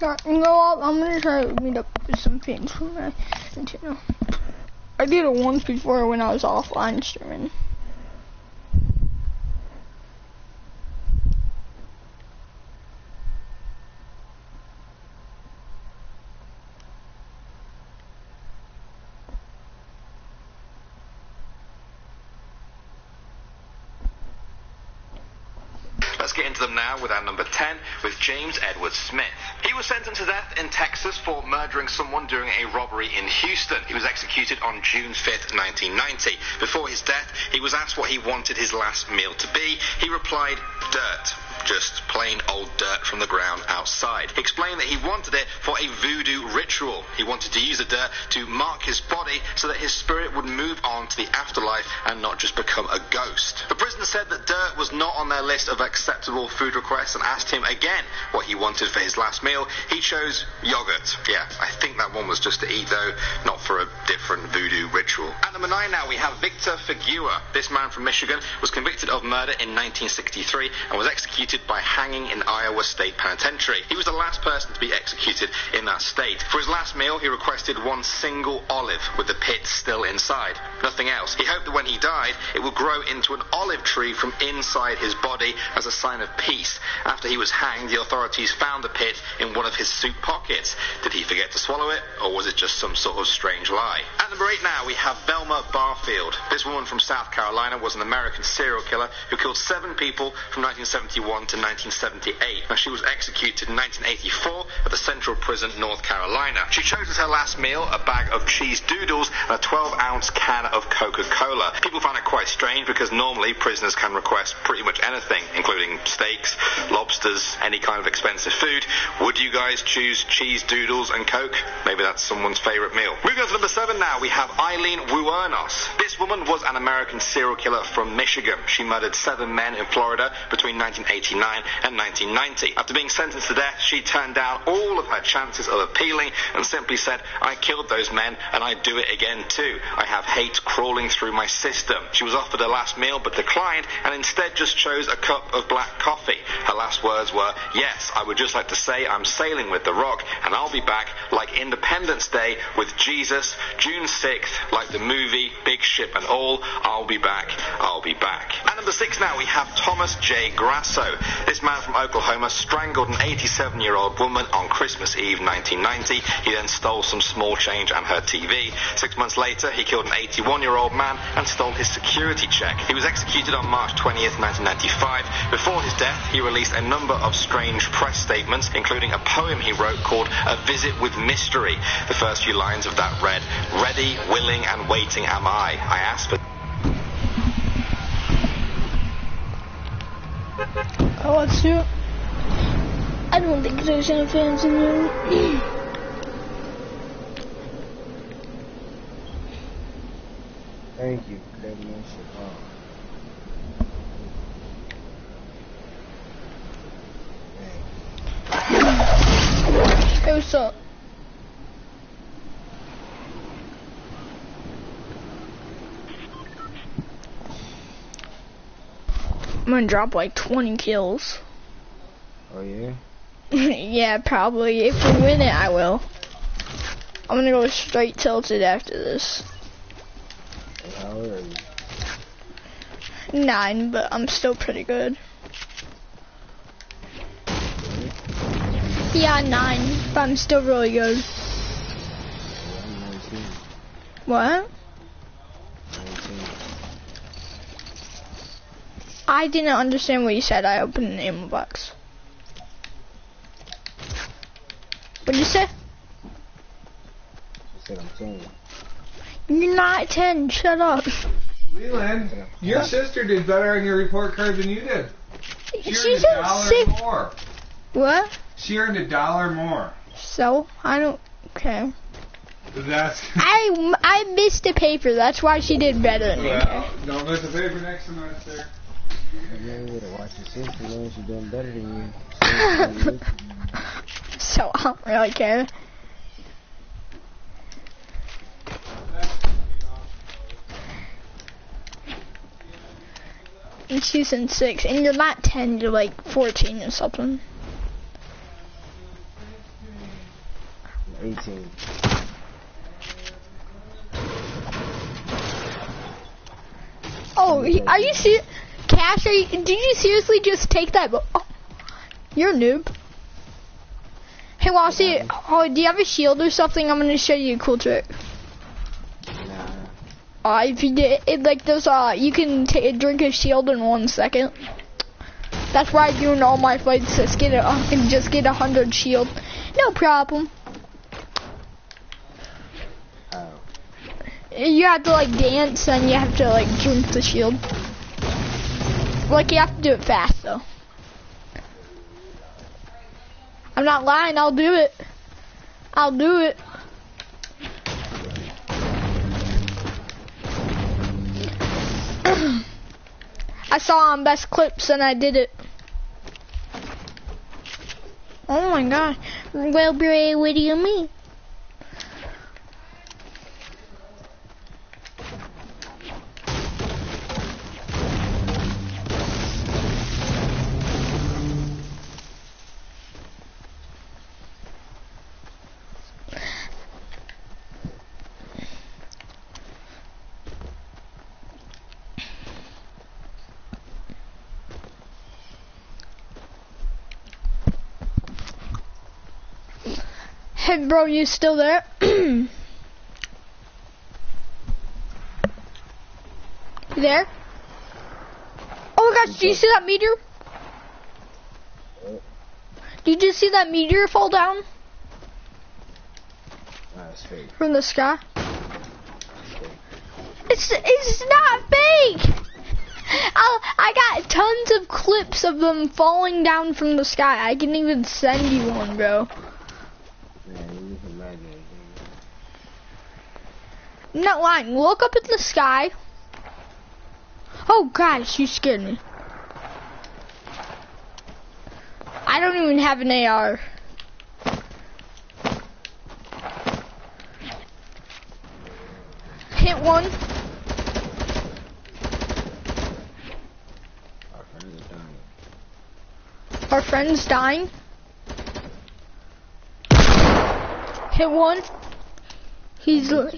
You know what? I'm gonna try to meet up with some fans from my Nintendo. I did it once before when I was offline streaming. Let's get into them now with our number 10, with James Edward Smith. He was sentenced to death in Texas for murdering someone during a robbery in Houston. He was executed on June 5th, 1990. Before his death, he was asked what he wanted his last meal to be. He replied, dirt. Just plain old dirt from the ground outside. He explained that he wanted it for a voodoo ritual. He wanted to use the dirt to mark his body so that his spirit would move on to the afterlife and not just become a ghost. The prisoner said that dirt was not on their list of acceptable food requests and asked him again what he wanted for his last meal. He chose yogurt. Yeah, I think that one was just to eat though, not for a different voodoo ritual. At number 9 now we have Victor Figueroa. This man from Michigan was convicted of murder in 1963 and was executed by hanging in Iowa State Penitentiary. He was the last person to be executed in that state. For his last meal, he requested one single olive with the pit still inside. Nothing else. He hoped that when he died, it would grow into an olive tree from inside his body as a sign of peace. After he was hanged, the authorities found the pit in one of his suit pockets. Did he forget to swallow it, or was it just some sort of strange lie? At number 8 now, we have Velma Barfield. This woman from South Carolina was an American serial killer who killed 7 people from 1971 to 1978. Now, she was executed in 1984 at the Central Prison, North Carolina. She chose as her last meal a bag of cheese doodles and a 12-ounce can of Coca-Cola. People found it quite strange because normally prisoners can request pretty much anything, including steaks, lobsters, any kind of expensive food. Would you guys choose cheese doodles and Coke? Maybe that's someone's favorite meal. Moving on to number 7 now, we have Eileen Wuornos. This woman was an American serial killer from Michigan. She murdered 7 men in Florida between 1989 and 1990. After being sentenced to death, she turned down all of her chances of appealing and simply said, I killed those men and I'd do it again too. I have hate crawling through my system. She was offered a last meal but declined and instead just chose a cup of black coffee. Her last words were, yes, I would just like to say I'm sailing with the rock and I'll be back like Independence Day with Jesus, June 6th, like the movie, big ship and all, I'll be back, I'll be back. At number 6 now we have Thomas J. Grasso. This man from Oklahoma strangled an 87-year-old woman on Christmas Eve 1990. He then stole some small change and her TV. 6 months later, he killed an 81-year-old man and stole his security check. He was executed on March 20th, 1995. Before his death, he released a number of strange press statements, including a poem he wrote called A Visit with Mystery. The first few lines of that read, ready, willing, and waiting am I asked for... Oh, let's do it. I don't think there's any fans in there. Thank you for letting me sit down. Hey, what's up? I'm gonna drop like 20 kills. Oh yeah? Yeah, probably. If we win it, I will. I'm gonna go straight tilted after this. How old are you? 9, but I'm still pretty good. Yeah, 9, but I'm still really good. I'm 19. What? 19. I didn't understand what you said. I opened an ammo box. What did you say? I said I'm 10. You're not 10. Shut up. Leland, your sister did better on your report card than you did. She's She earned in $1 more. What? She earned $1 more. So I don't care. That's I missed a paper. That's why she did better than me. well. Don't miss the paper next semester. You gotta watch your sister, man. She's doing better than you. So I don't really care. And she's in 6, and you're not 10, you're like 14 or something. 18. Oh, are you serious? Cash, did you seriously just take that? Oh, you're a noob. Hey, wanna see it? Oh, do you have a shield or something? I'm gonna show you a cool trick. Nah. If you did it like this, you can drink a shield in 1 second. That's why I do in all my fights. Just get 100 shield. No problem. Oh. You have to like dance and you have to like drink the shield. Like you have to do it fast though. I'm not lying, I'll do it. I'll do it. I saw on Best Clips and I did it. Oh my god. Well, Bray, what do you mean? Hey bro, you still there? You there? Oh my gosh, do you see that meteor? Did you see that meteor fall down? That's fake. From the sky? It's not fake! I got tons of clips of them falling down from the sky. I can even send you one, bro. Man, you can imagine it. I'm not lying. Look up at the sky. Oh gosh, you scared me. I don't even have an AR. Hit one. Our friend's dying. Hit one. He shook.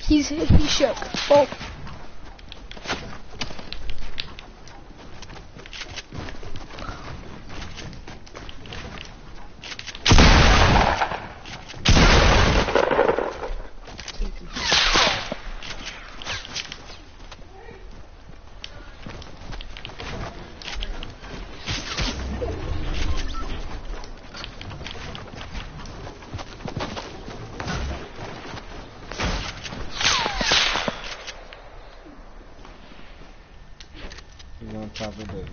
Oh. He's on top of it.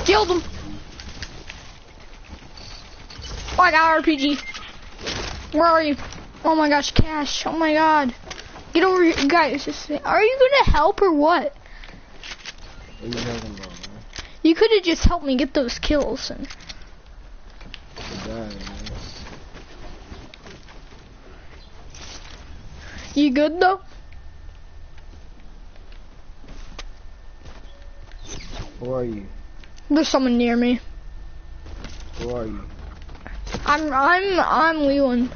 Killed him. Oh, I got RPG. Where are you? Oh my gosh, Cash. Oh my god. Get over here, guys. Are you gonna help or what? What are you talking about, man? You could have just helped me get those kills. And Good guy, man. you good though? Who are you? There's someone near me. Who are you? I'm Leland.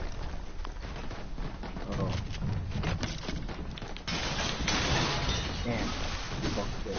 Oh. Damn. Fuck it.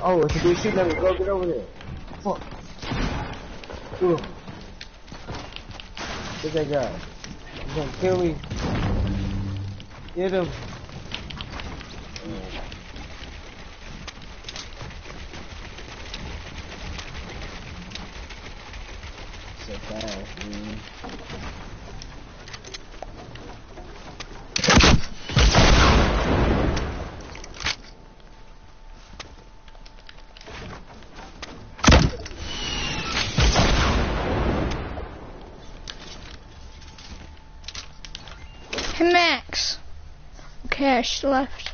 Oh, it's a dude shooting at me. Go, get over there. Fuck. Ooh. Get that guy. He's gonna kill me. Get him. So fast, man. Hey, Max. Cash left.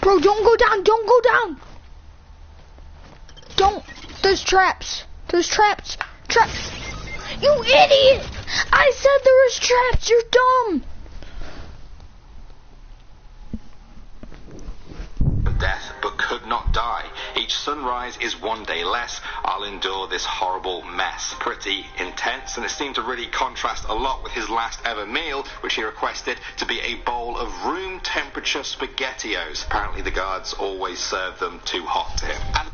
Bro, don't go down, don't go down! Don't, there's traps, traps! You idiot! I said there was traps, you're dumb! Death, but could not die. Each sunrise is one day less. I'll endure this horrible mess. Pretty intense, and it seemed to really contrast a lot with his last ever meal, which he requested to be a bowl of room temperature SpaghettiOs. Apparently the guards always serve them too hot to him.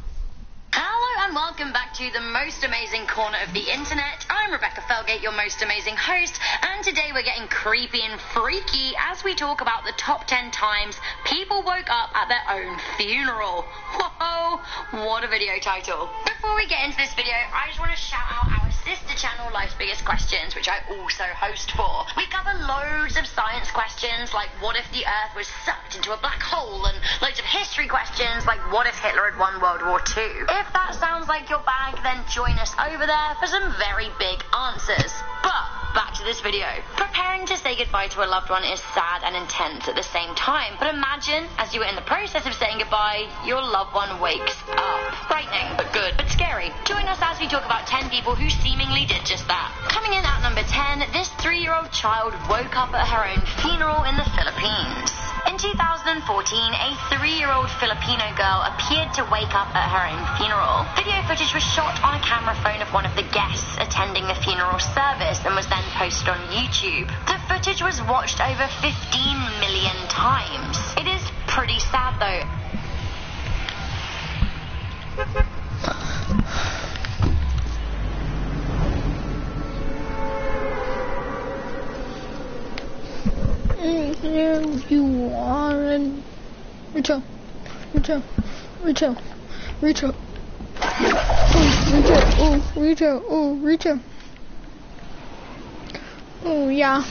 Hello and welcome back to the most amazing corner of the internet. I'm Rebecca Felgate, your most amazing host, and today we're getting creepy and freaky as we talk about the top 10 times people woke up at their own funeral. Whoa, what a video title. Before we get into this video, I just want to shout out our sister channel, Life's Biggest Questions, which I also host for. We cover loads of science questions, like what if the Earth was sucked into a black hole, and loads of history questions, like what if Hitler had won World War II. If that sounds like your bag, then join us over there for some very big answers. But back to this video. Preparing to say goodbye to a loved one is sad and intense at the same time, but imagine as you are in the process of saying goodbye, your loved one wakes up. Frightening, but good, but scary. Join us as we talk about 10 people who seemingly did just that. Coming in at number 10, this 3-year-old child woke up at her own funeral in the Philippines. In 2014, a 3-year-old Filipino girl appeared to wake up at her own funeral. Video footage was shot on a camera phone of one of the guests attending the funeral service and was then posted on YouTube. The footage was watched over 15 million times. It is pretty sad though. You want Rachel. Rachel. Oh yeah.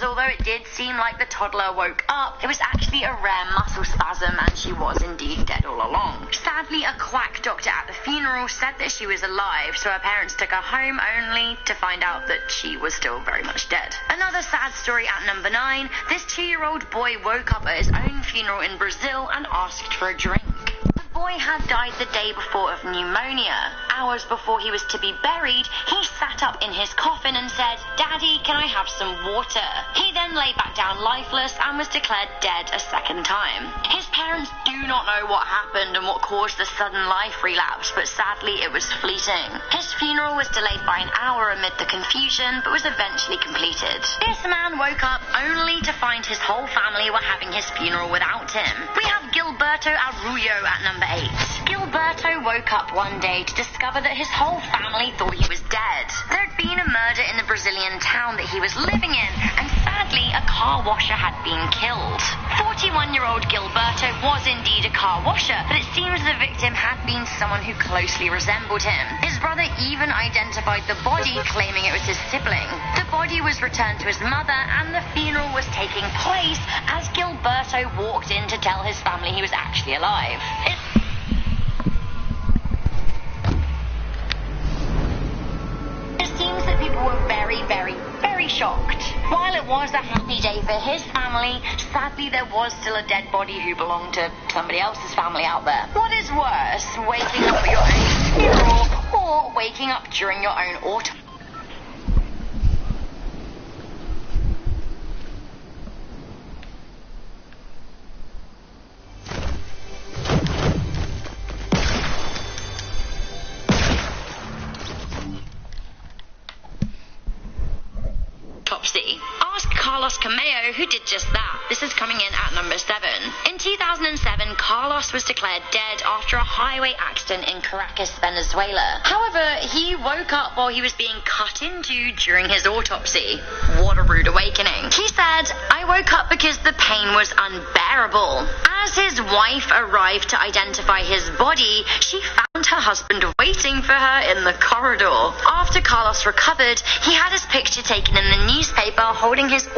Although it did seem like the toddler woke up, it was actually a rare muscle spasm and she was indeed dead all along. Sadly, a quack doctor at the funeral said that she was alive, so her parents took her home only to find out that she was still very much dead. Another sad story at number 9, this 2-year-old boy woke up at his own funeral in Brazil and asked for a drink. The boy had died the day before of pneumonia. Hours before he was to be buried, he sat up in his coffin and said, "Daddy, can I have some water?" He then lay back down lifeless and was declared dead a second time. His parents do not know what happened and what caused the sudden life relapse, but sadly it was fleeting. His funeral was delayed by an hour amid the confusion, but was eventually completed. This man woke up only to find his whole family were having his funeral without him. We have Gilberto Arroyo at number 8. Gilberto woke up one day to discover that his whole family thought he was dead. There had been a murder in the Brazilian town that he was living in, and sadly a car washer had been killed. 41-year-old Gilberto was indeed a car washer, but it seems the victim had been someone who closely resembled him. His brother even identified the body, claiming it was his sibling. The body was returned to his mother, and the funeral was taking place as Gilberto walked in to tell his family he was actually alive. It seems that people were very, very, very shocked. While it was a happy day for his family, sadly there was still a dead body who belonged to somebody else's family out there. What is worse, waking up at your own funeral or waking up during your own autopsy? Ask Carlos Cameo, who did just that. This is coming in at number 7. In 2007, Carlos was declared dead after a highway accident in Caracas, Venezuela. However, he woke up while he was being cut into during his autopsy. What a rude awakening. He said, "I woke up because the pain was unbearable." As his wife arrived to identify his body, she found her husband waiting for her in the corridor. After Carlos recovered, he had his picture taken in the newspaper holding his